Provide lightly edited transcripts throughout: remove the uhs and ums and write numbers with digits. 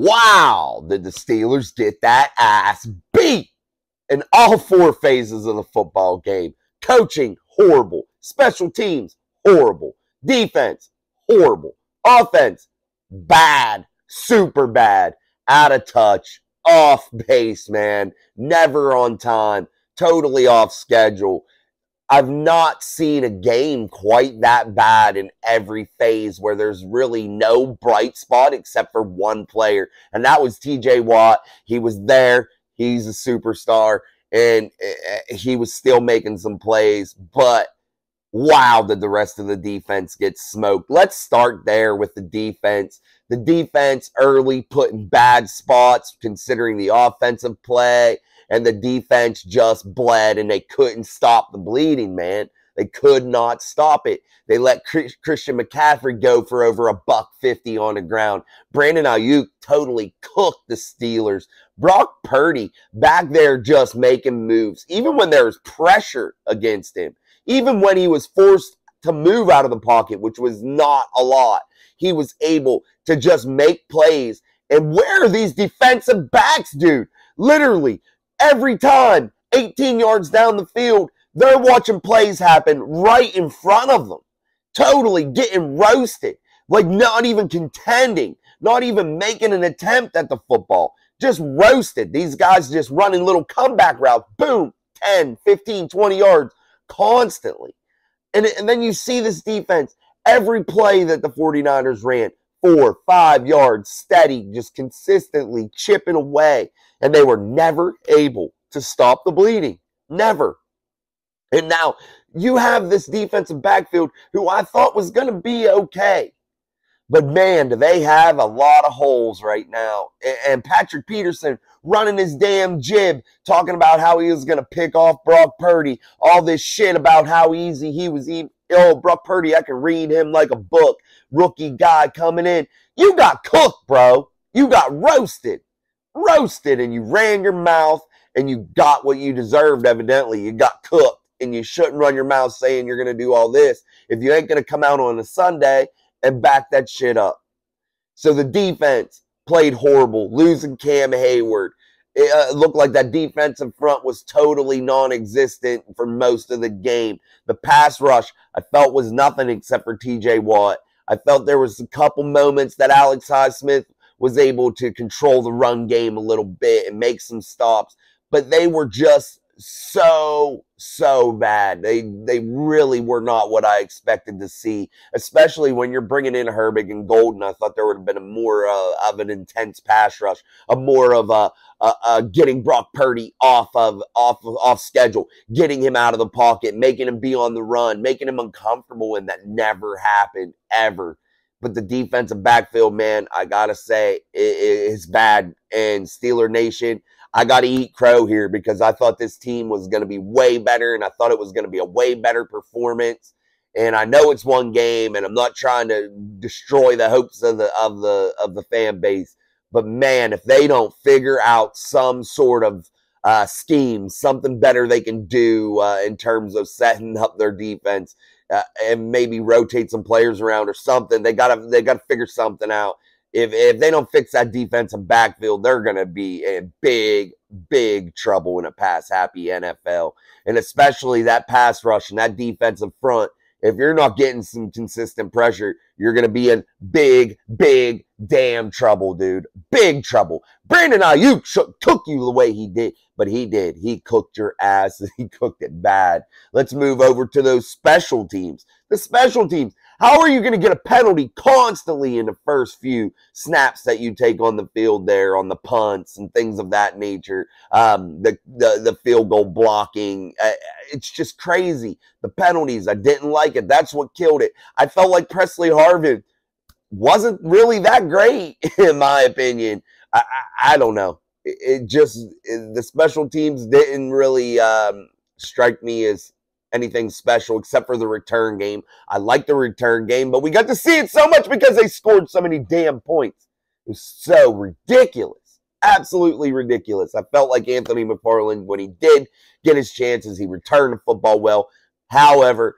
wow, did the Steelers get that ass beat in all 4 phases of the football game. Coaching, horrible. Special teams, horrible. Defense, horrible. Offense, bad. Super bad. Out of touch. Off base, man. Never on time. Totally off schedule. I've not seen a game quite that bad in every phase where there's really no bright spot except for one player, and that was TJ Watt. He was there. He's a superstar, and he was still making some plays, but wow, did the rest of the defense get smoked. Let's start there with the defense. The defense early put in bad spots considering the offensive play, and the defense just bled, and they couldn't stop the bleeding, man. They could not stop it. They let Christian McCaffrey go for over $150 on the ground. Brandon Aiyuk totally cooked the Steelers. Brock Purdy back there just making moves, even when there was pressure against him. Even when he was forced to move out of the pocket, which was not a lot, he was able to just make plays. And where are these defensive backs, dude? Literally, every time, 18 yards down the field, they're watching plays happen right in front of them. Totally getting roasted. Like not even contending. Not even making an attempt at the football. Just roasted. These guys just running little comeback routes. Boom. 10, 15, 20 yards. Constantly. And then you see this defense, every play that the 49ers ran, 4, 5 yards, steady, just consistently chipping away. And they were never able to stop the bleeding. Never. And now you have this defensive backfield who I thought was going to be okay. But man, do they have a lot of holes right now. And Patrick Peterson running his damn jib, talking about how he was going to pick off Brock Purdy. All this shit about how easy he was. Brock Purdy, I can read him like a book. Rookie guy coming in. You got cooked, bro. You got roasted. Roasted, and you ran your mouth, and you got what you deserved, evidently. You got cooked, and you shouldn't run your mouth saying you're going to do all this if you ain't going to come out on a Sunday and back that shit up. So the defense played horrible, losing Cam Hayward. It looked like that defensive front was totally non-existent for most of the game. The pass rush, I felt, was nothing except for TJ Watt. I felt there was a couple moments that Alex Highsmith was able to control the run game a little bit and make some stops, but they were just so bad. They really were not what I expected to see, especially when you're bringing in Herbig and Golden. I thought there would have been a more of an intense pass rush, a more of a getting Brock Purdy off schedule, getting him out of the pocket, making him be on the run, making him uncomfortable, and that never happened ever. But the defensive backfield, man, I gotta say, it's bad. And Steeler Nation, I got to eat crow here because I thought this team was going to be way better, and I thought it was going to be a way better performance. And I know it's one game, and I'm not trying to destroy the hopes of the fan base. But man, if they don't figure out some sort of scheme, something better they can do in terms of setting up their defense, and maybe rotate some players around or something, they gotta figure something out. If they don't fix that defensive backfield, they're going to be in big trouble in a pass-happy NFL. And especially that pass rush and that defensive front, if you're not getting some consistent pressure, you're going to be in big damn trouble, dude. Big trouble. Brandon Aiyuk cook you the way he did, but he did. He cooked your ass. He cooked it bad. Let's move over to those special teams. The special teams. How are you going to get a penalty constantly in the first few snaps that you take on the field there, on the punts and things of that nature? The field goal blocking. It's just crazy. The penalties, I didn't like it. That's what killed it. I felt like Presley Harvin wasn't really that great, in my opinion. I don't know. The special teams didn't really strike me as anything special except for the return game. I like the return game, but we got to see it so much because they scored so many damn points. It was so ridiculous. Absolutely ridiculous. I felt like Anthony McFarland, when he did get his chances, he returned the football well. However,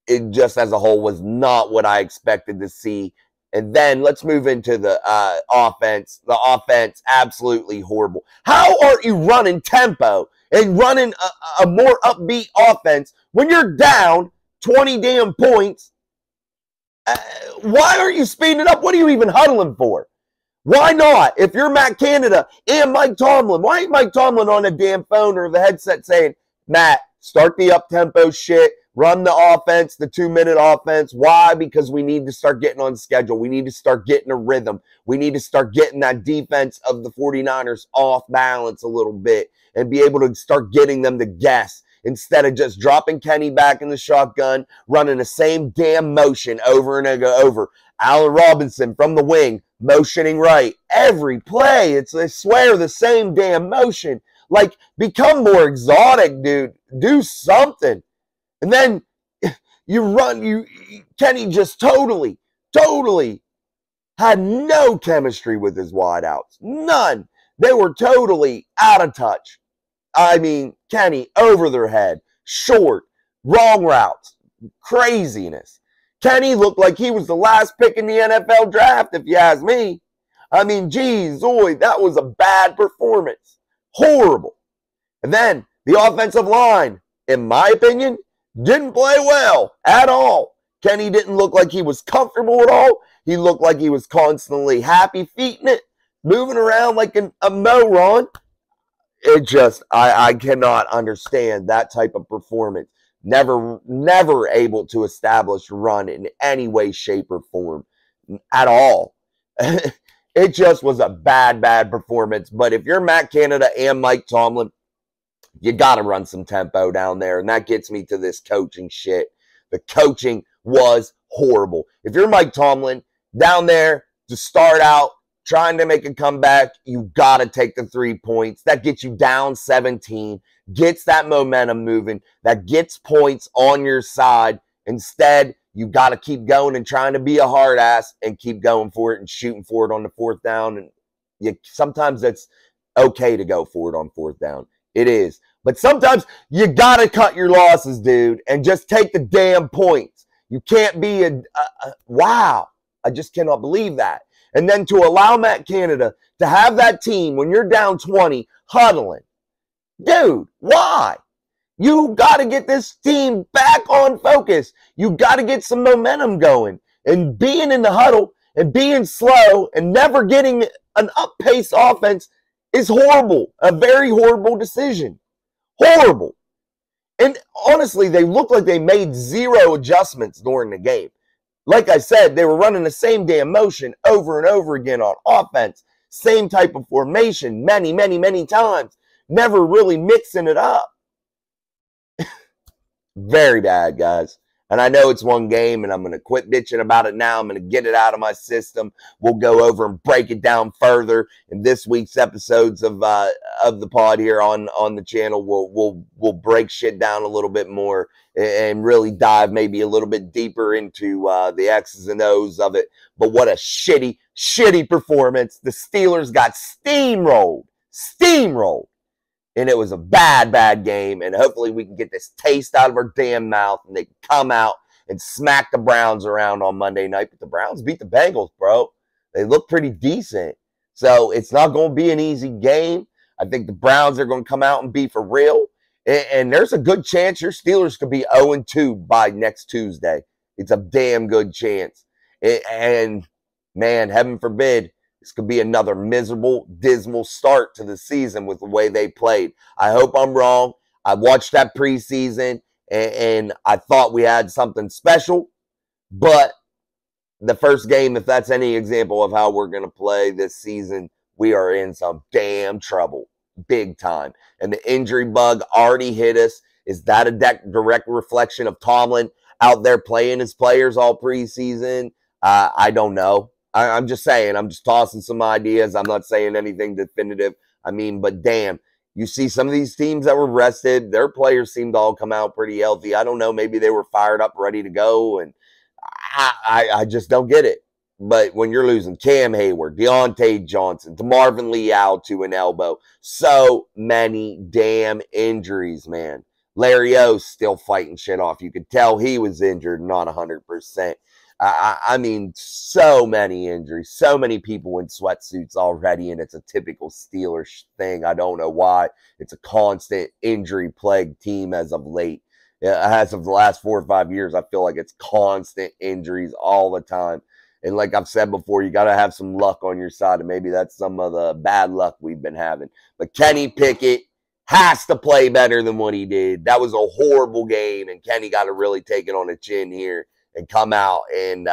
it just as a whole was not what I expected to see. And then let's move into the offense. The offense, absolutely horrible. How are you running tempo and running a more upbeat offense when you're down 20 damn points? Why aren't you speeding it up? What are you even huddling for? Why not? If you're Matt Canada and Mike Tomlin, why ain't Mike Tomlin on a damn phone or the headset saying, Matt, start the up-tempo shit, run the offense, the 2-minute offense. Why? Because we need to start getting on schedule. We need to start getting a rhythm. We need to start getting that defense of the 49ers off balance a little bit and be able to start getting them to guess instead of just dropping Kenny back in the shotgun, running the same damn motion over and over. Allen Robinson from the wing, motioning right. Every play, it's, I swear, the same damn motion. Like, become more exotic, dude. Do something. And then Kenny just totally had no chemistry with his wideouts. None. They were totally out of touch. I mean, Kenny, over their head, short, wrong routes, craziness. Kenny looked like he was the last pick in the NFL draft, if you ask me. I mean, geez, that was a bad performance. Horrible. And then the offensive line, in my opinion, didn't play well at all. Kenny didn't look like he was comfortable at all. He looked like he was constantly happy feeting it, moving around like a moron. It just, I cannot understand that type of performance. Never able to establish a run in any way, shape, or form at all. It just was a bad performance. But if you're Matt Canada and Mike Tomlin, you got to run some tempo down there. And that gets me to this coaching shit. The coaching was horrible. If you're Mike Tomlin, down there to start out, trying to make a comeback, you got to take the 3 points. That gets you down 17, gets that momentum moving, that gets points on your side. Instead, you got to keep going and trying to be a hard ass and keep going for it and shooting for it on the 4th down. And sometimes that's okay to go for it on 4th down. It is. But sometimes you got to cut your losses, dude, and just take the damn points. You can't be wow. I just cannot believe that. And then to allow Matt Canada to have that team when you're down 20 huddling. Dude, why? You got to get this team back on focus. You got to get some momentum going. And being in the huddle and being slow and never getting an up-pace offense is horrible. A very horrible decision. Horrible. And honestly, they look like they made 0 adjustments during the game. Like I said, they were running the same damn motion over and over again on offense. Same type of formation many times. Never really mixing it up. Very bad, guys. And I know it's one game, and I'm going to quit bitching about it now. I'm going to get it out of my system. We'll go over and break it down further in this week's episodes of the pod here on the channel. We'll break shit down a little bit more and really dive maybe a little bit deeper into the X's and O's of it. But what a shitty performance. The Steelers got steamrolled. And it was a bad game. And hopefully we can get this taste out of our damn mouth and they can come out and smack the Browns around on Monday night. But the Browns beat the Bengals, bro. They look pretty decent. So it's not going to be an easy game. I think the Browns are going to come out and be for real. And there's a good chance your Steelers could be 0-2 by next Tuesday. It's a damn good chance. And, man, heaven forbid, this could be another miserable, dismal start to the season with the way they played. I hope I'm wrong. I watched that preseason, and I thought we had something special. But the first game, if that's any example of how we're going to play this season, we are in some damn trouble. Big time. And the injury bug already hit us. Is that a direct reflection of Tomlin out there playing his players all preseason? I don't know. I'm just saying. I'm just tossing some ideas. I'm not saying anything definitive. I mean, but damn, you see some of these teams that were rested, their players seemed to all come out pretty healthy. I don't know. Maybe they were fired up, ready to go, and I just don't get it. But when you're losing Cam Hayward, Deontay Johnson, DeMarvin Leal to an elbow, so many damn injuries, man. Larry O's still fighting shit off. You could tell he was injured, not 100%. I mean, so many injuries, so many people in sweatsuits already, and it's a typical Steelers thing. I don't know why. It's a constant injury-plagued team as of late. As of the last 4 or 5 years, I feel like it's constant injuries all the time. And like I've said before, you got to have some luck on your side, and maybe that's some of the bad luck we've been having. But Kenny Pickett has to play better than what he did. That was a horrible game, and Kenny got to really take it on the chin here and come out and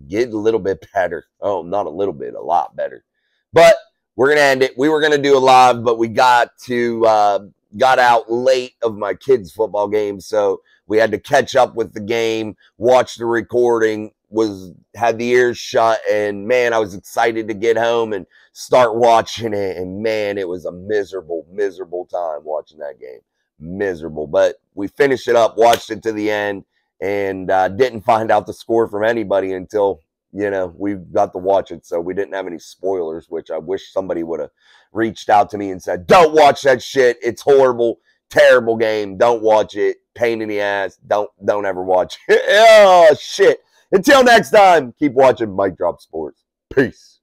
get a little bit better. Oh, not a little bit, a lot better. But we're going to end it. We were going to do a live, but we got out late of my kids' football game, so we had to catch up with the game, watch the recording, had the ears shut, and man, I was excited to get home and start watching it, and man, it was a miserable time watching that game. Miserable. But we finished it up, watched it to the end, and didn't find out the score from anybody until, we got to watch it. So we didn't have any spoilers, which I wish somebody would have reached out to me and said, don't watch that shit. It's horrible, terrible game. Don't watch it. Pain in the ass. Don't ever watch it. Oh, shit. Until next time, keep watching Mic Drop Sports. Peace.